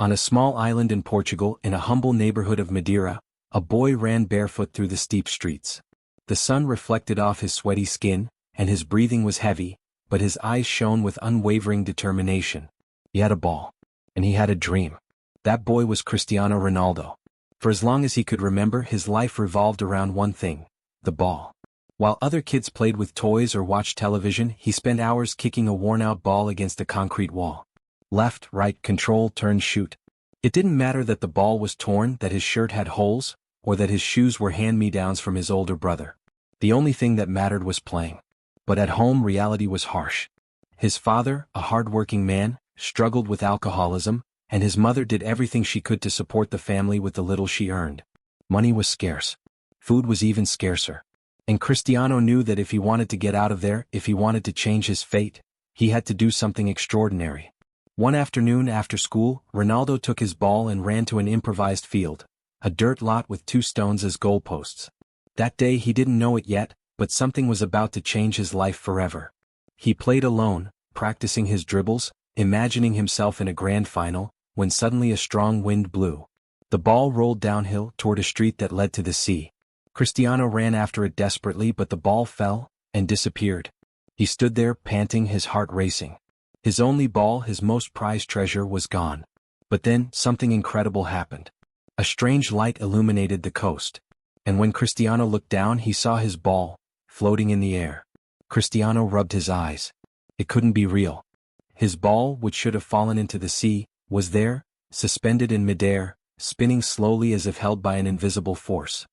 On a small island in Portugal, in a humble neighborhood of Madeira, a boy ran barefoot through the steep streets. The sun reflected off his sweaty skin, and his breathing was heavy, but his eyes shone with unwavering determination. He had a ball. And he had a dream. That boy was Cristiano Ronaldo. For as long as he could remember, his life revolved around one thing: the ball. While other kids played with toys or watched television, he spent hours kicking a worn-out ball against a concrete wall. Left, right, control, turn, shoot. It didn't matter that the ball was torn, that his shirt had holes, or that his shoes were hand-me-downs from his older brother. The only thing that mattered was playing. But at home, reality was harsh. His father, a hard-working man, struggled with alcoholism, and his mother did everything she could to support the family with the little she earned. Money was scarce. Food was even scarcer. And Cristiano knew that if he wanted to get out of there, if he wanted to change his fate, he had to do something extraordinary. One afternoon after school, Ronaldo took his ball and ran to an improvised field, a dirt lot with 2 stones as goalposts. That day he didn't know it yet, but something was about to change his life forever. He played alone, practicing his dribbles, imagining himself in a grand final, when suddenly a strong wind blew. The ball rolled downhill toward a street that led to the sea. Cristiano ran after it desperately, but the ball fell and disappeared. He stood there, panting, his heart racing. His only ball, his most prized treasure, was gone. But then, something incredible happened. A strange light illuminated the coast. And when Cristiano looked down, he saw his ball, floating in the air. Cristiano rubbed his eyes. It couldn't be real. His ball, which should have fallen into the sea, was there, suspended in midair, spinning slowly as if held by an invisible force.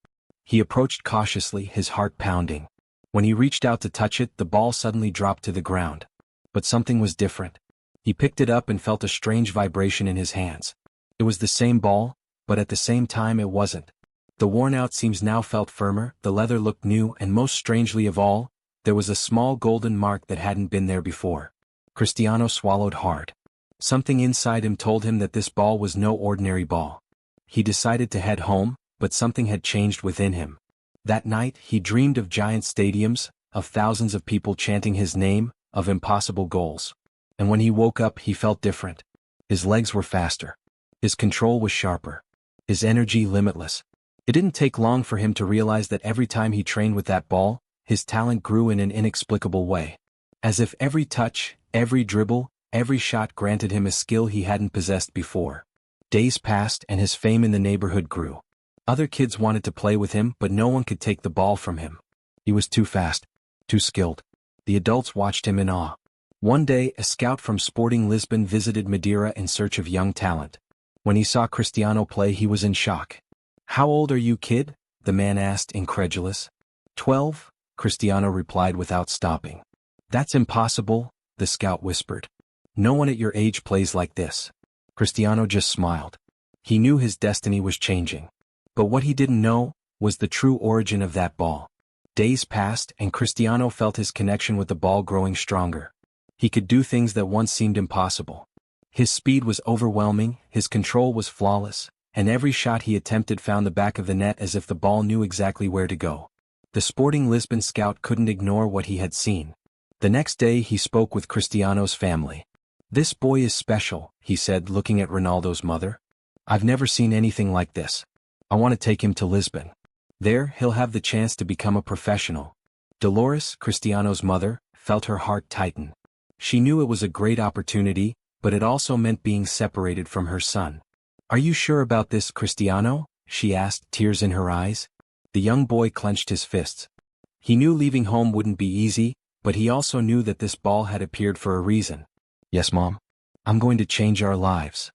He approached cautiously, his heart pounding. When he reached out to touch it, the ball suddenly dropped to the ground. But something was different. He picked it up and felt a strange vibration in his hands. It was the same ball, but at the same time it wasn't. The worn-out seams now felt firmer, the leather looked new, and most strangely of all, there was a small golden mark that hadn't been there before. Cristiano swallowed hard. Something inside him told him that this ball was no ordinary ball. He decided to head home, but something had changed within him. That night, he dreamed of giant stadiums, of thousands of people chanting his name, of impossible goals. And when he woke up, he felt different. His legs were faster. His control was sharper. His energy limitless. It didn't take long for him to realize that every time he trained with that ball, his talent grew in an inexplicable way. As if every touch, every dribble, every shot granted him a skill he hadn't possessed before. Days passed and his fame in the neighborhood grew. Other kids wanted to play with him, but no one could take the ball from him. He was too fast, too skilled. The adults watched him in awe. One day, a scout from Sporting Lisbon visited Madeira in search of young talent. When he saw Cristiano play, he was in shock. "How old are you, kid?" the man asked, incredulous. 12, Cristiano replied without stopping. "That's impossible," the scout whispered. "No one at your age plays like this." Cristiano just smiled. He knew his destiny was changing. But what he didn't know was the true origin of that ball. Days passed and Cristiano felt his connection with the ball growing stronger. He could do things that once seemed impossible. His speed was overwhelming, his control was flawless, and every shot he attempted found the back of the net as if the ball knew exactly where to go. The Sporting Lisbon scout couldn't ignore what he had seen. The next day he spoke with Cristiano's family. "This boy is special," he said, looking at Ronaldo's mother. "I've never seen anything like this. I want to take him to Lisbon. There, he'll have the chance to become a professional." Dolores, Cristiano's mother, felt her heart tighten. She knew it was a great opportunity, but it also meant being separated from her son. "Are you sure about this, Cristiano?" she asked, tears in her eyes. The young boy clenched his fists. He knew leaving home wouldn't be easy, but he also knew that this ball had appeared for a reason. "Yes, Mom. I'm going to change our lives."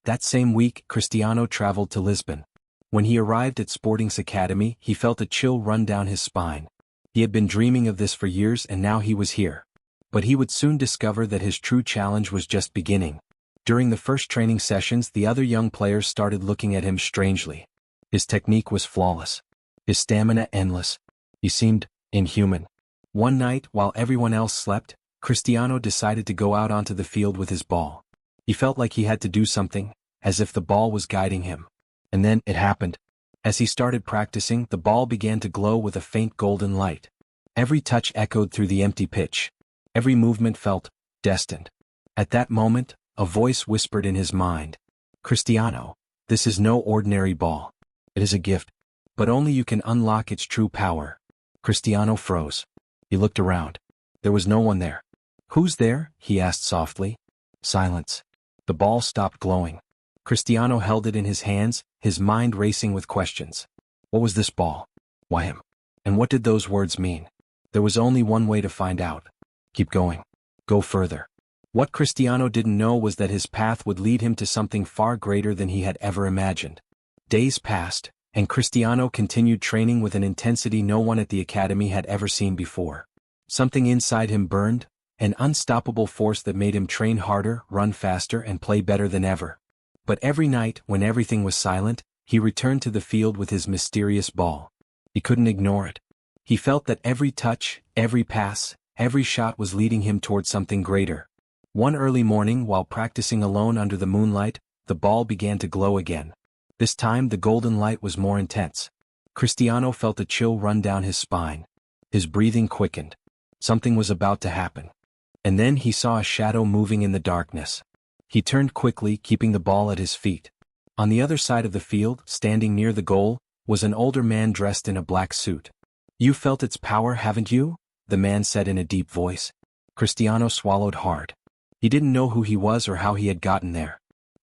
That same week, Cristiano traveled to Lisbon. When he arrived at Sporting's academy, he felt a chill run down his spine. He had been dreaming of this for years and now he was here. But he would soon discover that his true challenge was just beginning. During the first training sessions, the other young players started looking at him strangely. His technique was flawless. His stamina endless. He seemed inhuman. One night, while everyone else slept, Cristiano decided to go out onto the field with his ball. He felt like he had to do something, as if the ball was guiding him. And then it happened. As he started practicing, the ball began to glow with a faint golden light. Every touch echoed through the empty pitch. Every movement felt destined. At that moment, a voice whispered in his mind, Cristiano, this is no ordinary ball. It is a gift. But only you can unlock its true power. Cristiano froze. He looked around. There was no one there. Who's there? He asked softly. Silence. The ball stopped glowing. Cristiano held it in his hands, his mind racing with questions. What was this ball? Why him? And what did those words mean? There was only one way to find out. Keep going. Go further. What Cristiano didn't know was that his path would lead him to something far greater than he had ever imagined. Days passed, and Cristiano continued training with an intensity no one at the academy had ever seen before. Something inside him burned, an unstoppable force that made him train harder, run faster, and play better than ever. But every night, when everything was silent, he returned to the field with his mysterious ball. He couldn't ignore it. He felt that every touch, every pass, every shot was leading him toward something greater. One early morning, while practicing alone under the moonlight, the ball began to glow again. This time the golden light was more intense. Cristiano felt a chill run down his spine. His breathing quickened. Something was about to happen. And then he saw a shadow moving in the darkness. He turned quickly, keeping the ball at his feet. On the other side of the field, standing near the goal, was an older man dressed in a black suit. You felt its power, haven't you? The man said in a deep voice. Cristiano swallowed hard. He didn't know who he was or how he had gotten there.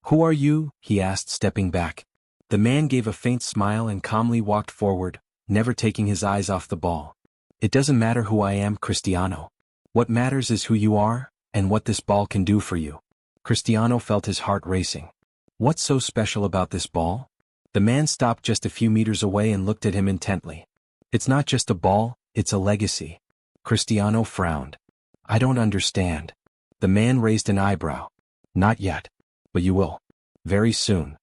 Who are you? He asked, stepping back. The man gave a faint smile and calmly walked forward, never taking his eyes off the ball. It doesn't matter who I am, Cristiano. What matters is who you are, and what this ball can do for you. Cristiano felt his heart racing. What's so special about this ball? The man stopped just a few meters away and looked at him intently. It's not just a ball, it's a legacy. Cristiano frowned. I don't understand. The man raised an eyebrow. Not yet. But you will. Very soon.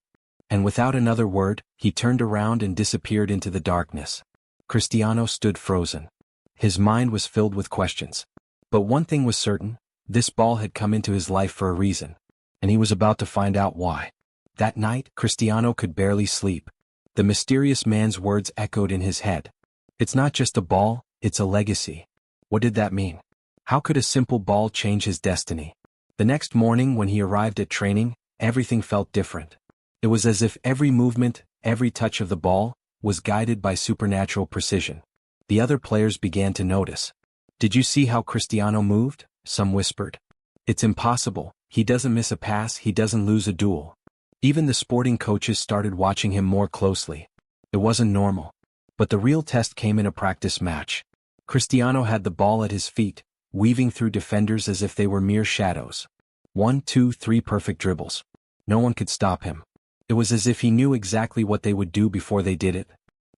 And without another word, he turned around and disappeared into the darkness. Cristiano stood frozen. His mind was filled with questions. But one thing was certain, this ball had come into his life for a reason. And he was about to find out why. That night, Cristiano could barely sleep. The mysterious man's words echoed in his head. It's not just a ball, it's a legacy. What did that mean? How could a simple ball change his destiny? The next morning when he arrived at training, everything felt different. It was as if every movement, every touch of the ball, was guided by supernatural precision. The other players began to notice. Did you see how Cristiano moved? Some whispered. It's impossible. He doesn't miss a pass, he doesn't lose a duel. Even the sporting coaches started watching him more closely. It wasn't normal. But the real test came in a practice match. Cristiano had the ball at his feet, weaving through defenders as if they were mere shadows. 1, 2, 3 perfect dribbles. No one could stop him. It was as if he knew exactly what they would do before they did it.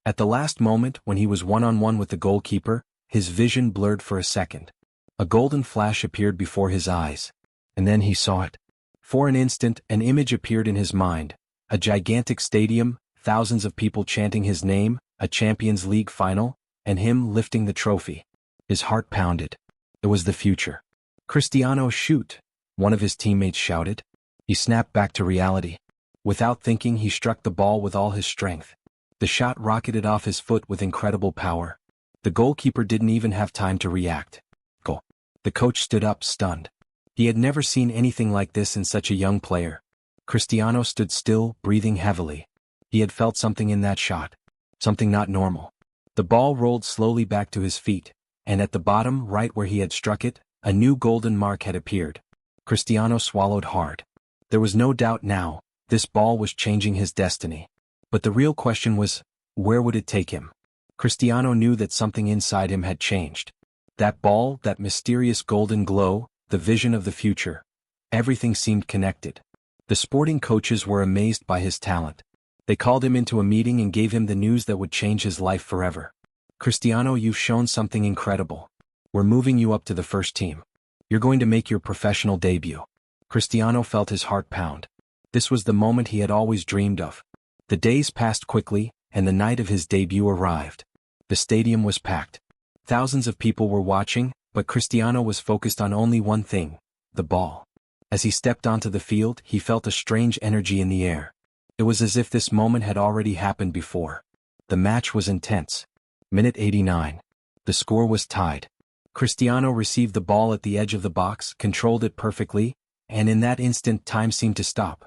At the last moment, when he was one-on-one with the goalkeeper, his vision blurred for a second. A golden flash appeared before his eyes. And then he saw it. For an instant, an image appeared in his mind. A gigantic stadium, thousands of people chanting his name, a Champions League final, and him lifting the trophy. His heart pounded. It was the future. Cristiano, shoot! One of his teammates shouted. He snapped back to reality. Without thinking, he struck the ball with all his strength. The shot rocketed off his foot with incredible power. The goalkeeper didn't even have time to react. Goal. The coach stood up, stunned. He had never seen anything like this in such a young player. Cristiano stood still, breathing heavily. He had felt something in that shot. Something not normal. The ball rolled slowly back to his feet, and at the bottom, right where he had struck it, a new golden mark had appeared. Cristiano swallowed hard. There was no doubt now, this ball was changing his destiny. But the real question was, where would it take him? Cristiano knew that something inside him had changed. That ball, that mysterious golden glow, the vision of the future. Everything seemed connected. The sporting coaches were amazed by his talent. They called him into a meeting and gave him the news that would change his life forever. Cristiano, you've shown something incredible. We're moving you up to the first team. You're going to make your professional debut. Cristiano felt his heart pound. This was the moment he had always dreamed of. The days passed quickly, and the night of his debut arrived. The stadium was packed. Thousands of people were watching, but Cristiano was focused on only one thing, the ball. As he stepped onto the field, he felt a strange energy in the air. It was as if this moment had already happened before. The match was intense. Minute 89. The score was tied. Cristiano received the ball at the edge of the box, controlled it perfectly, and in that instant time seemed to stop.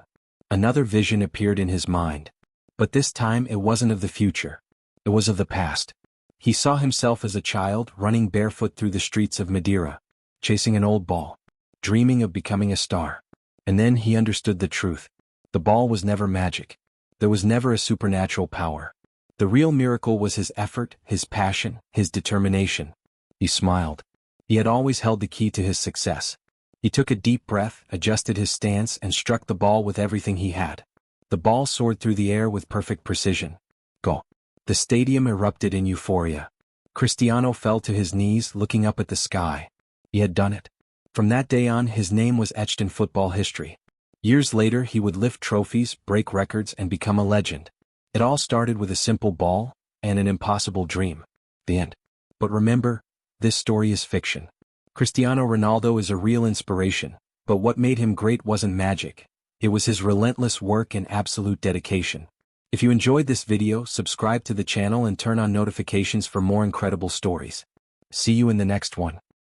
Another vision appeared in his mind. But this time it wasn't of the future. It was of the past. He saw himself as a child running barefoot through the streets of Madeira, chasing an old ball, dreaming of becoming a star. And then he understood the truth. The ball was never magic. There was never a supernatural power. The real miracle was his effort, his passion, his determination. He smiled. He had always held the key to his success. He took a deep breath, adjusted his stance, and struck the ball with everything he had. The ball soared through the air with perfect precision. Go! The stadium erupted in euphoria. Cristiano fell to his knees, looking up at the sky. He had done it. From that day on, his name was etched in football history. Years later, he would lift trophies, break records, and become a legend. It all started with a simple ball and an impossible dream. The end. But remember, this story is fiction. Cristiano Ronaldo is a real inspiration, but what made him great wasn't magic. It was his relentless work and absolute dedication. If you enjoyed this video, subscribe to the channel and turn on notifications for more incredible stories. See you in the next one.